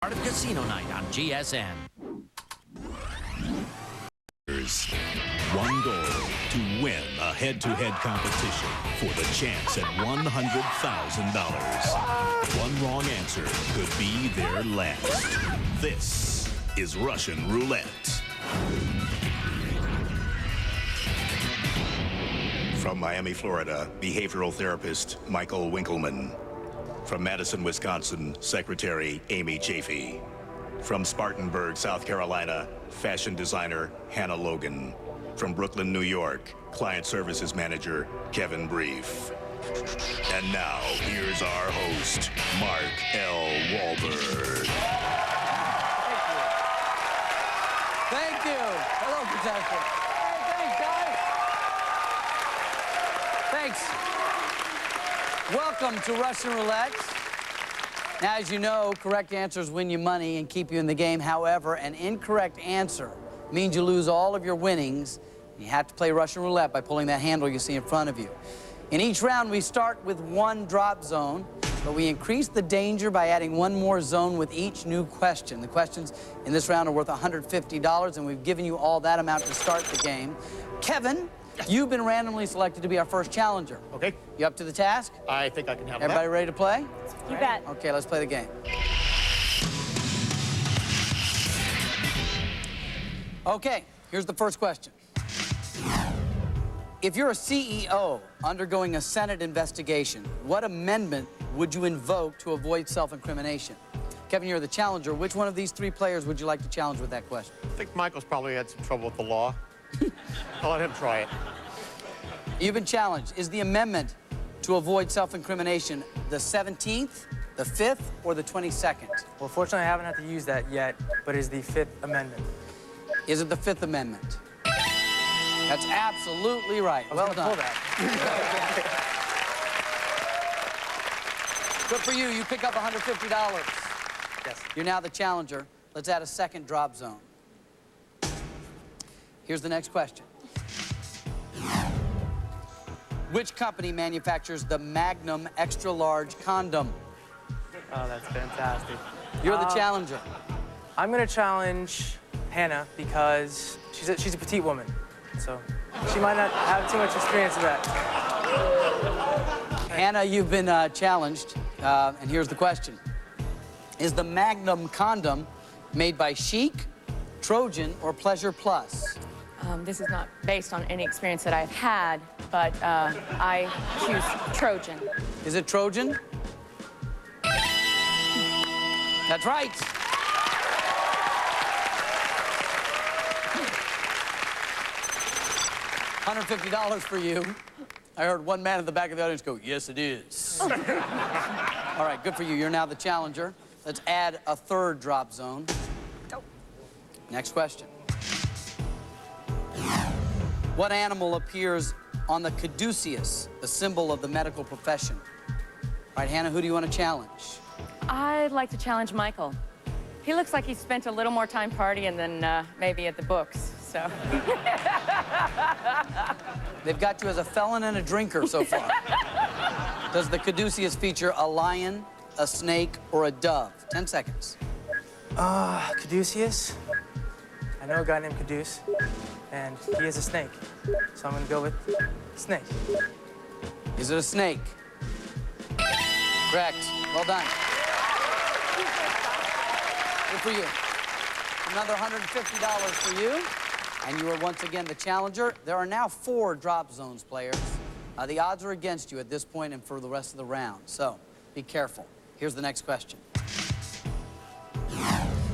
Part of Casino Night on GSN. One goal, to win a head-to-head competition for the chance at $100,000. One wrong answer could be their last. This is Russian Roulette. From Miami, Florida, behavioral therapist Michael Winkleman. From Madison, Wisconsin, Secretary Amy Chafee. From Spartanburg, South Carolina, fashion designer Hannah Logan. From Brooklyn, New York, client services manager Kevin Brief. And now, here's our host, Mark L. Wahlberg. Thank you. Hello, contestant. Hey, thanks, guys. Thanks. Welcome to Russian Roulette. Now, as you know, correct answers win you money and keep you in the game. However, an incorrect answer means you lose all of your winnings. You have to play Russian Roulette by pulling that handle you see in front of you. In each round, we start with one drop zone, but we increase the danger by adding one more zone with each new question. The questions in this round are worth $150, and we've given you all that amount to start the game. Kevin, you've been randomly selected to be our first challenger. Okay. You up to the task? I think I can handle Everybody that. ready to play? You bet. Okay, let's play the game. Okay, here's the first question. If you're a CEO undergoing a Senate investigation, what amendment would you invoke to avoid self-incrimination? Kevin, you're the challenger. Which one of these three players would you like to challenge with that question? I think Michael's probably had some trouble with the law. I'll let him try it. You've been challenged. Is the amendment to avoid self-incrimination the 17th, the 5th, or the 22nd? Well, fortunately, I haven't had to use that yet, but it's the 5th Amendment. Is it the 5th Amendment? That's absolutely right. Well done. Good for you. You pick up $150. Yes. You're now the challenger. Let's add a second drop zone. Here's the next question. Which company manufactures the Magnum Extra Large condom? Oh, that's fantastic. You're the challenger. I'm going to challenge Hannah because she's a petite woman, so she might not have too much experience with that. Hannah, you've been challenged, and here's the question. Is the Magnum condom made by Chic, Trojan, or Pleasure Plus? This is not based on any experience that I've had, but I choose Trojan. Is it Trojan? That's right. $150 for you. I heard one man in the back of the audience go, yes, it is. All right, good for you. You're now the challenger. Let's add a third drop zone. Next question. What animal appears on the caduceus, the symbol of the medical profession? All right, Hannah, who do you want to challenge? I'd like to challenge Michael. He looks like he spent a little more time partying than maybe at the books, so. They've got you as a felon and a drinker so far. Does the caduceus feature a lion, a snake, or a dove? 10 seconds. Caduceus? I know a guy named Caduce, and he is a snake. So I'm going to go with snake. Is it a snake? Correct. Well done. Good for you. Another $150 for you. And you are once again the challenger. There are now 4 drop zones, players. The odds are against you at this point and for the rest of the round. So be careful. Here's the next question.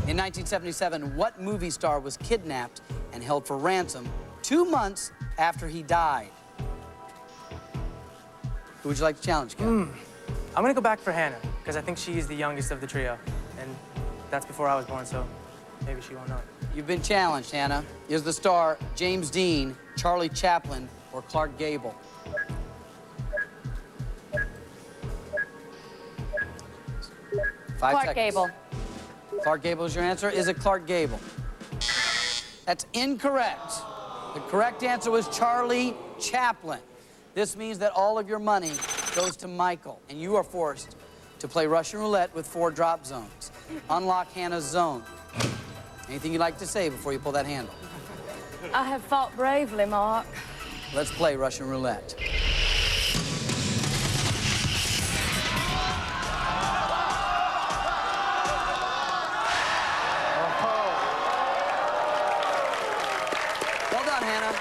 In 1977, what movie star was kidnapped and held for ransom 2 months after he died? Who would you like to challenge, Kevin? I'm going to go back for Hannah because I think she's the youngest of the trio, and that's before I was born, so maybe she won't know it. You've been challenged, Hannah. Is the star James Dean, Charlie Chaplin, or Clark Gable? Clark Gable. Clark Gable is your answer. Is it Clark Gable? That's incorrect. The correct answer was Charlie Chaplin. This means that all of your money goes to Michael, and you are forced to play Russian Roulette with 4 drop zones. unlock Hannah's zone. Anything you'd like to say before you pull that handle? I have fought bravely, Mark. Let's play Russian roulette. Well done, Hannah.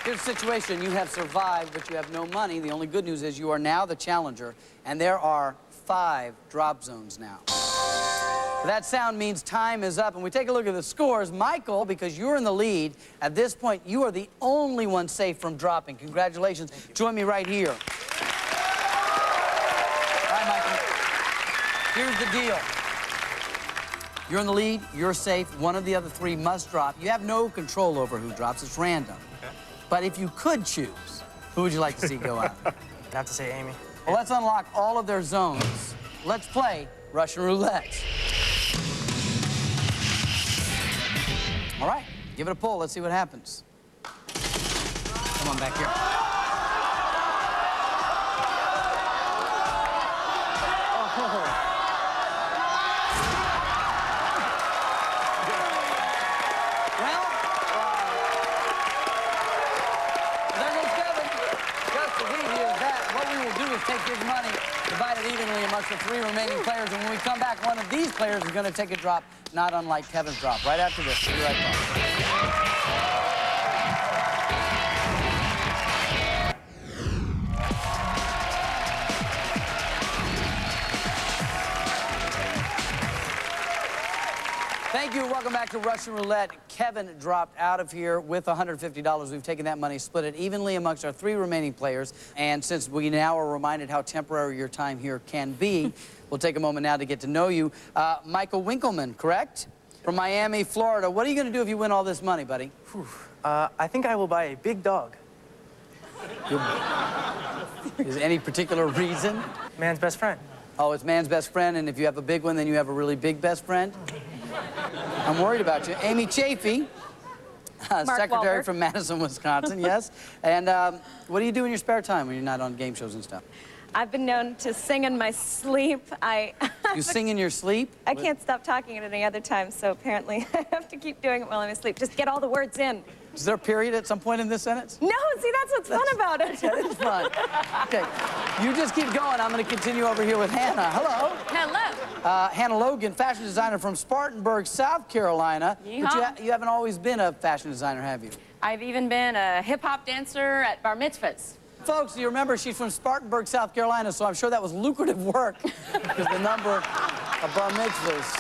Here's the situation. You have survived, but you have no money. The only good news is you are now the challenger, and there are 5 drop zones now. That sound means time is up, and we take a look at the scores. Michael, because you're in the lead, at this point, you are the only one safe from dropping. Congratulations. Join me right here. All right, Michael. Here's the deal. You're in the lead, you're safe. One of the other 3 must drop. You have no control over who drops. It's random. Okay. But if you could choose, who would you like to see go out? I'd have to say Amy. Well, let's unlock all of their zones. Let's play Russian roulette. All right, give it a pull. Let's see what happens. Come on back here. Well, there goes Kevin. Just as easy as that. What we will do is take his money, divide it evenly amongst the 3 remaining players, and when we come back, one of these players is going to take a drop, not unlike Kevin's drop. Right after this, we'll be right back. Thank you. Welcome back to Russian Roulette. Kevin dropped out of here with $150. We've taken that money, split it evenly amongst our 3 remaining players. And since we now are reminded how temporary your time here can be, we'll take a moment now to get to know you. Michael Winkleman, correct? From Miami, Florida. What are you going to do if you win all this money, buddy? I think I will buy a big dog. Is there any particular reason? Man's best friend. Oh, it's man's best friend, and if you have a big one, then you have a really big best friend? I'm worried about you. Amy Chafee, secretary from Madison, Wisconsin, yes. And what do you do in your spare time when you're not on game shows and stuff? I've been known to sing in my sleep. You sing in your sleep? I can't stop talking at any other time, so apparently I have to keep doing it while I'm asleep. Just get all the words in. Is there a period at some point in this sentence? No, see, that's what's fun about it. That is fun. Okay, you just keep going. I'm going to continue over here with Hannah. Hello. Hello. Hannah Logan, fashion designer from Spartanburg, South Carolina. Yeehaw. But you haven't always been a fashion designer, have you? I've even been a hip-hop dancer at bar mitzvahs. Folks, you remember she's from Spartanburg, South Carolina, so I'm sure that was lucrative work because the number of bar mitzvahs.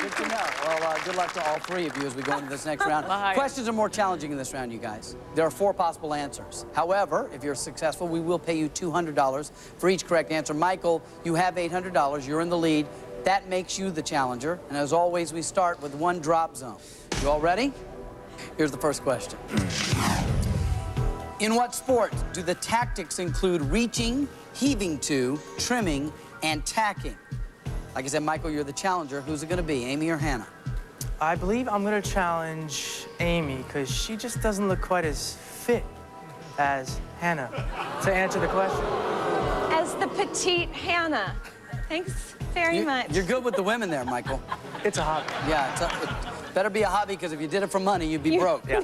Good to know. Well, good luck to all 3 of you as we go into this next round. Questions are more challenging in this round, you guys. There are 4 possible answers. However, if you're successful, we will pay you $200 for each correct answer. Michael, you have $800. You're in the lead. That makes you the challenger. And as always, we start with 1 drop zone. You all ready? Here's the first question. In what sport do the tactics include reaching, heaving to, trimming, and tacking? Like I said, Michael, you're the challenger. Who's it going to be, Amy or Hannah? I believe I'm going to challenge Amy because she just doesn't look quite as fit as Hannah to answer the question. As the petite Hannah. Thanks very much. You're good with the women there, Michael. It's a hobby. Yeah, it better be a hobby because if you did it for money, you'd be broke. Yeah.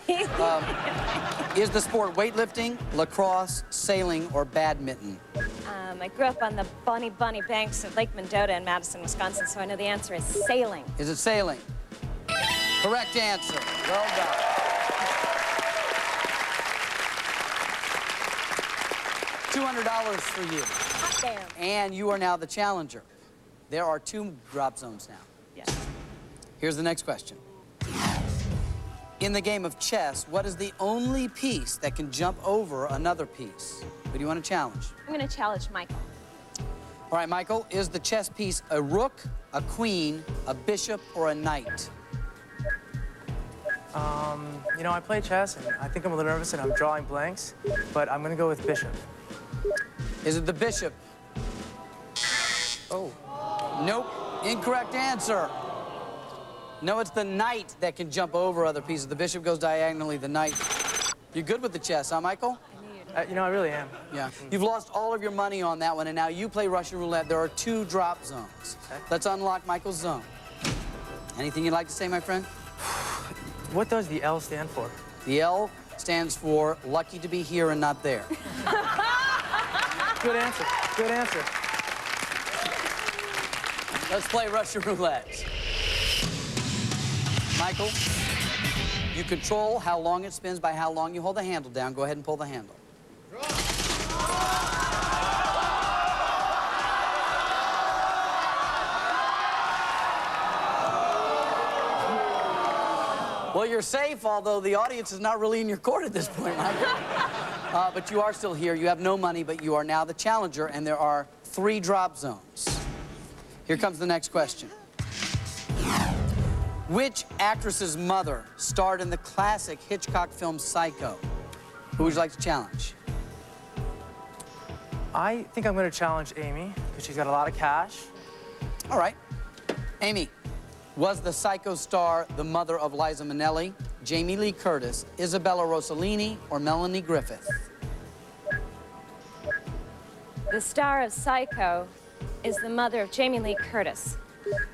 Is the sport weightlifting, lacrosse, sailing, or badminton? I grew up on the Bonnie banks of Lake Mendota in Madison, Wisconsin, so I know the answer is sailing. Is it sailing? Correct answer. Well done. $200 for you. Hot damn. And you are now the challenger. There are 2 drop zones now. Yes. Here's the next question. In the game of chess, what is the only piece that can jump over another piece? Who do you want to challenge? I'm going to challenge Michael. All right, Michael, is the chess piece a rook, a queen, a bishop, or a knight? You know, I play chess, and I think I'm a little nervous and I'm drawing blanks, but I'm going to go with bishop. Is it the bishop? Oh. Nope. Incorrect answer. No, it's the knight that can jump over other pieces. The bishop goes diagonally, the knight. You're good with the chess, huh, Michael? I knew you'd You know, I really am. Yeah. You've lost all of your money on that one, and now you play Russian roulette. There are 2 drop zones. Okay. Let's unlock Michael's zone. Anything you'd like to say, my friend? What does the L stand for? The L stands for lucky to be here and not there. Good answer. Good answer. Let's play Russian roulette. Michael, you control how long it spins by how long you hold the handle down. Go ahead and pull the handle. Well, you're safe, although the audience is not really in your court at this point, Michael. But you are still here. You have no money, but you are now the challenger, and there are 3 drop zones. Here comes the next question. Which actress's mother starred in the classic Hitchcock film Psycho? Who would you like to challenge? I think I'm going to challenge Amy because she's got a lot of cash. All right. Amy, was the Psycho star the mother of Liza Minnelli, Jamie Lee Curtis, Isabella Rossellini, or Melanie Griffith? The star of Psycho is the mother of Jamie Lee Curtis.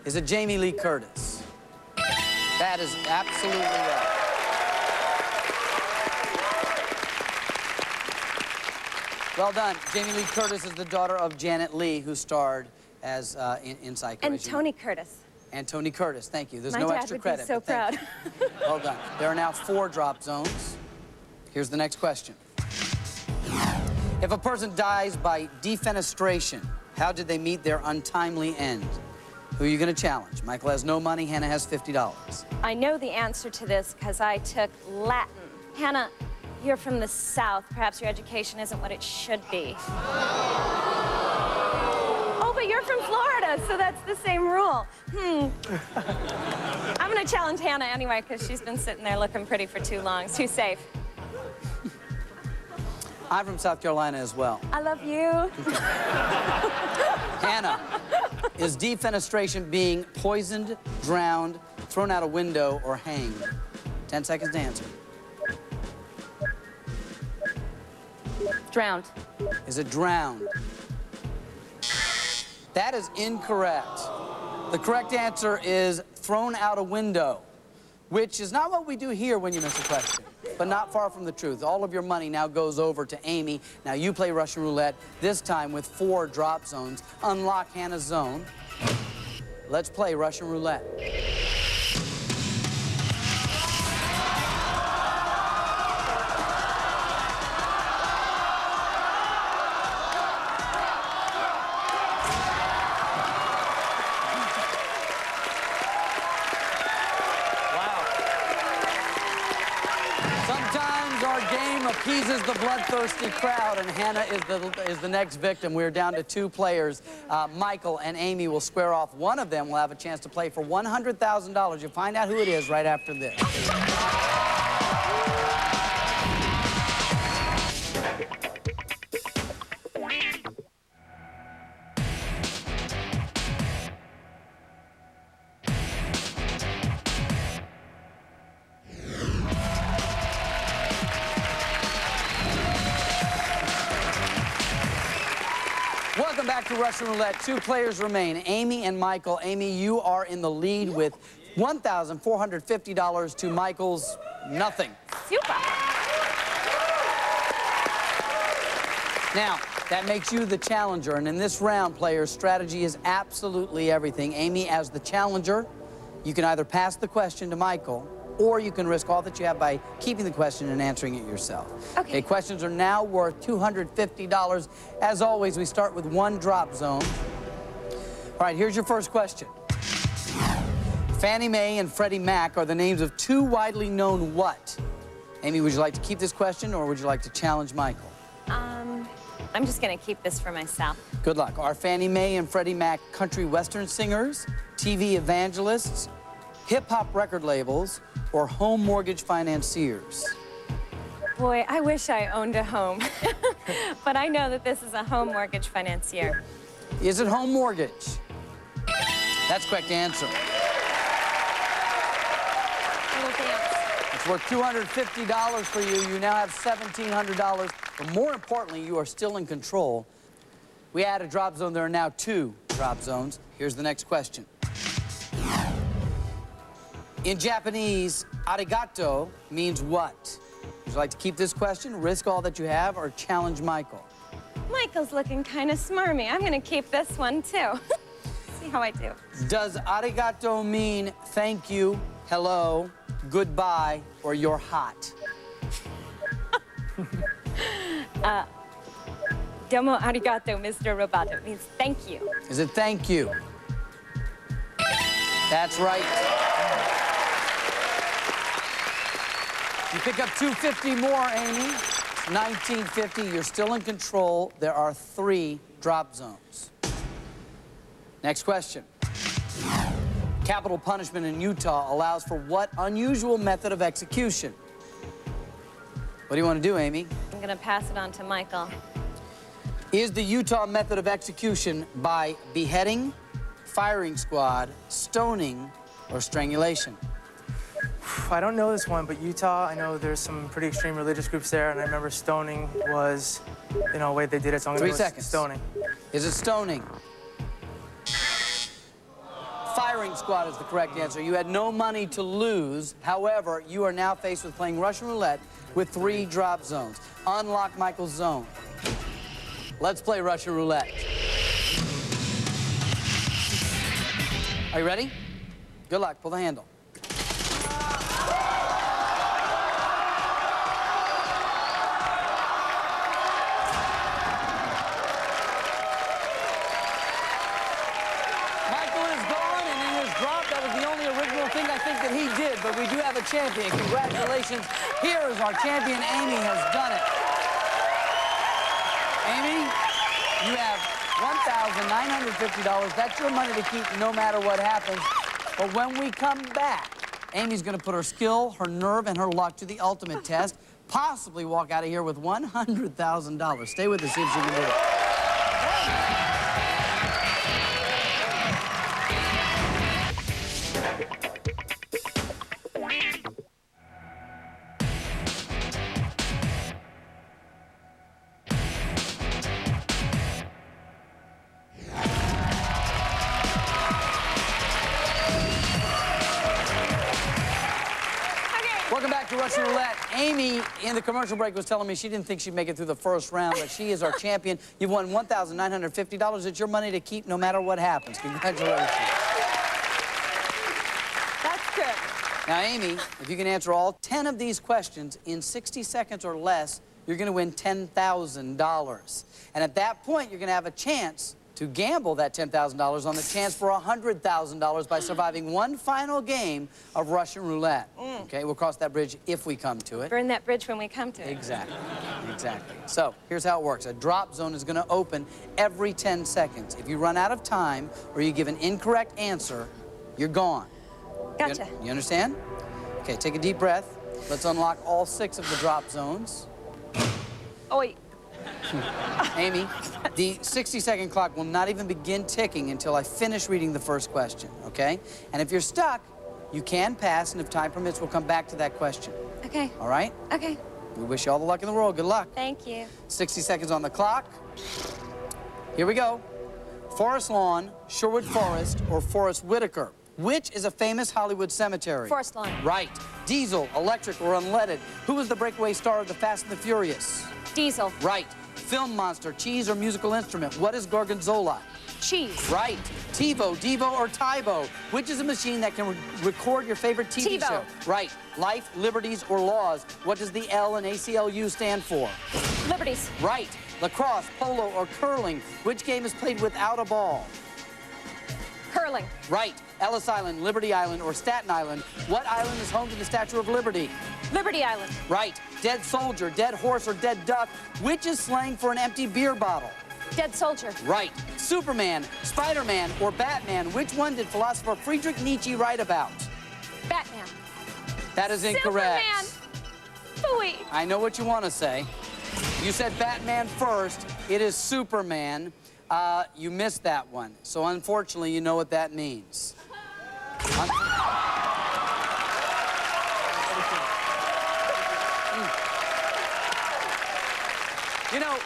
Is it Jamie Lee Curtis? That is absolutely right. Well done. Jamie Lee Curtis is the daughter of Janet Leigh, who starred as in Psycho. And Tony Curtis. And Tony Curtis, thank you. There's My no dad extra would credit. be so but thank proud. you. Well done. There are now 4 drop zones. Here's the next question. If a person dies by defenestration, how did they meet their untimely end? Who are you going to challenge? Michael has no money. Hannah has $50. I know the answer to this because I took Latin. Hannah, you're from the South. Perhaps your education isn't what it should be. Oh, but you're from Florida, so that's the same rule. I'm going to challenge Hannah anyway because she's been sitting there looking pretty for too long. It's too safe. I'm from South Carolina as well. I love you. Hannah, is defenestration being poisoned, drowned, thrown out a window, or hanged? 10 seconds to answer. Drowned. Is it drowned? That is incorrect. The correct answer is thrown out a window, which is not what we do here when you miss a question, but not far from the truth. All of your money now goes over to Amy. Now you play Russian roulette, this time with 4 drop zones. Unlock Hannah's zone. Let's play Russian roulette. Sometimes our game appeases the bloodthirsty crowd, and Hannah is the next victim. We're down to 2 players. Michael and Amy will square off. One of them will have a chance to play for $100,000. You'll find out who it is right after this. Welcome back to Russian Roulette. 2 players remain, Amy and Michael. Amy, you are in the lead with $1,450 to Michael's nothing. Super. Now, that makes you the challenger, and in this round, players, strategy is absolutely everything. Amy, as the challenger, you can either pass the question to Michael, or you can risk all that you have by keeping the question and answering it yourself. Okay. Questions are now worth $250. As always, we start with 1 drop zone. All right, here's your first question. Fannie Mae and Freddie Mac are the names of 2 widely known what? Amy, would you like to keep this question, or would you like to challenge Michael? I'm just going to keep this for myself. Good luck. Are Fannie Mae and Freddie Mac country western singers, TV evangelists, hip-hop record labels, or home mortgage financiers? Boy, I wish I owned a home. But I know that this is a home mortgage financier. Is it home mortgage? That's the correct answer. Little dance. It's worth $250 for you. You now have $1,700. But more importantly, you are still in control. We add a drop zone. There are now 2 drop zones. Here's the next question. In Japanese, arigato means what? Would you like to keep this question, risk all that you have, or challenge Michael? Michael's looking kind of smarmy. I'm gonna keep this one too. See how I do. Does arigato mean thank you, hello, goodbye, or you're hot? Domo arigato, Mr. Roboto. Means thank you. Is it thank you? That's right. You pick up 250 more, Amy. 1950. You're still in control. There are 3 drop zones. Next question. Capital punishment in Utah allows for what unusual method of execution? What do you want to do, Amy? I'm gonna pass it on to Michael. Is the Utah method of execution by beheading, firing squad, stoning, or strangulation? I don't know this one, but Utah, I know there's some pretty extreme religious groups there, and I remember stoning was, you know, a way they did it, so I'm gonna 3 go seconds. stoning. Is it stoning? Firing squad is the correct answer. You had no money to lose. However, you are now faced with playing Russian roulette with 3 drop zones. Unlock Michael's zone. Let's play Russian roulette. Are you ready? Good luck. Pull the handle. I think that he did, but we do have a champion. Congratulations. Here is our champion. Amy has done it. Amy, you have $1,950. That's your money to keep no matter what happens. But when we come back, Amy's going to put her skill, her nerve, and her luck to the ultimate test, possibly walk out of here with $100,000. Stay with us, see if she can do it. Welcome back to Russian Roulette. Amy, in the commercial break, was telling me she didn't think she'd make it through the first round, but she is our champion. You've won $1,950. It's your money to keep no matter what happens. Congratulations. That's good. Now, Amy, if you can answer all 10 of these questions in 60 seconds or less, you're going to win $10,000. And at that point, you're going to have a chance to gamble that $10,000 on the chance for $100,000 by surviving one final game of Russian roulette. Okay, we'll cross that bridge if we come to it. Burn that bridge when we come to it. Exactly, exactly. So here's how it works. A drop zone is going to open every 10 seconds. If you run out of time or you give an incorrect answer, you're gone. Gotcha. You understand? Okay, take a deep breath. Let's unlock all 6 of the drop zones. Oh, wait. Amy, the 60-second clock will not even begin ticking until I finish reading the first question, okay? And if you're stuck, you can pass, and if time permits, we'll come back to that question. Okay. All right? Okay. We wish you all the luck in the world. Good luck. Thank you. 60 seconds on the clock. Here we go. Forest Lawn, Sherwood Forest, or Forest Whitaker? Which is a famous Hollywood cemetery? Forest Lawn. Right. Diesel, electric, or unleaded? Who was the breakaway star of The Fast and the Furious? Diesel. Right. Film monster, cheese, or musical instrument? What is gorgonzola? Cheese. Right. TiVo, Devo, or Tybo? Which is a machine that can record your favorite TV TiVo. show? Right. Life, liberties, or laws? What does the L in ACLU stand for? Liberties. Right. Lacrosse, polo, or curling? Which game is played without a ball? Curling. Right. Ellis Island, Liberty Island, or Staten Island? What island is home to the Statue of Liberty? Liberty Island. Right. Dead soldier, dead horse, or dead duck? Which is slang for an empty beer bottle? Dead soldier. Right. Superman, Spider-Man, or Batman? Which one did philosopher Friedrich Nietzsche write about? Batman. That is incorrect. Superman. Phooey. I know what you want to say. You said Batman first. It is Superman. You missed that one. So unfortunately, you know what that means. You know,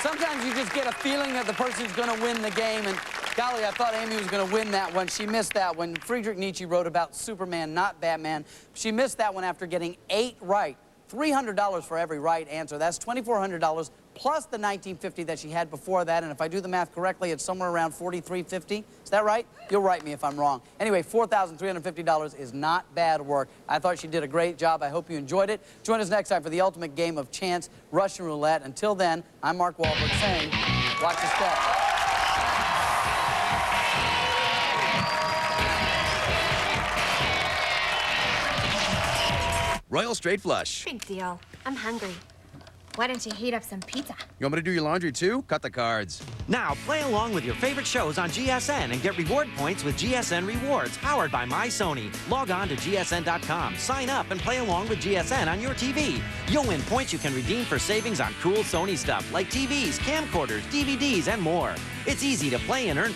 sometimes you just get a feeling that the person's going to win the game, and golly, I thought Amy was going to win that one. She missed that one. Friedrich Nietzsche wrote about Superman, not Batman. She missed that one after getting 8 right. $300 for every right answer. That's $2,400 plus the $1,950 that she had before that. And if I do the math correctly, it's somewhere around $4,350. Is that right? You'll write me if I'm wrong. Anyway, $4,350 is not bad work. I thought she did a great job. I hope you enjoyed it. Join us next time for the ultimate game of chance, Russian roulette. Until then, I'm Mark Wahlberg saying, watch your step. Royal Straight Flush. Big deal. I'm hungry. Why don't you heat up some pizza? You want me to do your laundry too? Cut the cards. Now play along with your favorite shows on GSN and get reward points with GSN Rewards, powered by My Sony. Log on to GSN.com, sign up, and play along with GSN on your TV. You'll win points you can redeem for savings on cool Sony stuff like TVs, camcorders, DVDs, and more. It's easy to play and earn